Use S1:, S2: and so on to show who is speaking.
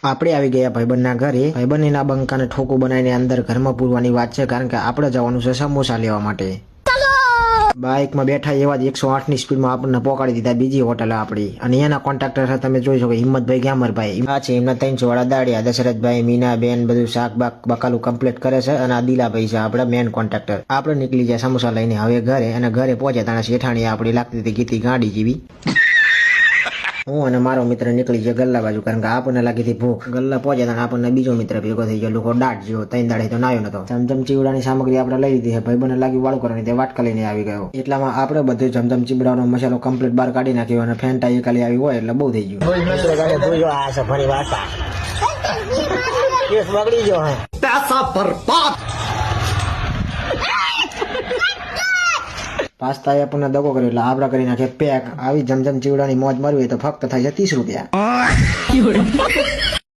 S1: આપણે આવી ગયા ભાઈબંધના ઘરે. ભાઈબંધના બંકાને ઠોકું બનાવીને અંદર ઘરમાં પૂરવાની વાત છે, કારણ કે આપણે જવાનું છે સમોસા લેવા માટે. બાઇકમાં બેઠા એવા જ 108 ની સ્પીડમાં આપણને પોકાડી દીધા બીજી હોટલ આપણી. અને એના કોન્ટ્રાક્ટર છે, તમે જોઈ શકો, હિંમતભાઈ ગ્યામરભાઈ. આ છે એમના 300 વાળા દાડિયા, દશરથભાઈ, મીનાબેન, બધું શાક બાક બકાલું કમ્પ્લીટ કરે છે. અને આ દિલાભાઈ છે આપણા મેન કોન્ટ્રાક્ટર. આપણે નીકળી ગયા સમોસા લઈને હવે ઘરે. અને ઘરે પહોંચ્યા તાણા શેઠાણી આપણી લાગતી હતી ગીતી ગાડી જેવી. હું અને મારો મિત્ર નીકળી ગયા ગલ્લા બાજુ, કારણ કે આપણને લાગી હતી ભૂખ. ગલ્લા પહોંચ્યા તાણે આપણને બીજો મિત્ર ભેગો થઈ ગયો, લોકો દાટ જેવો. 3 દાડે તો નાયો નતો. ચમચમ ચીવડાની સામગ્રી આપણે લઈ લીધી છે. ભાઈબંધને લાગી વાળું કરવાની, તે વાટકા લઈને આવી ગયો. એટલામાં આપણે બધું ચમચમ ચીવડાનો મસાલો કમ્પ્લીટ બહાર કાઢી નાખ્યો અને ફેન્ટા એકાલી આવી હોય એટલે બહુ થઈ ગયું. બગડી ગયો હે, પૈસા બરબાદ. પાસ્તા એ આપણને દગો કર્યો એટલે આપડા કરી નાખે પેક. આવી જમજમ ચીવડાની મોજ મારવી તો ફક્ત થાય છે 30 રૂપિયા.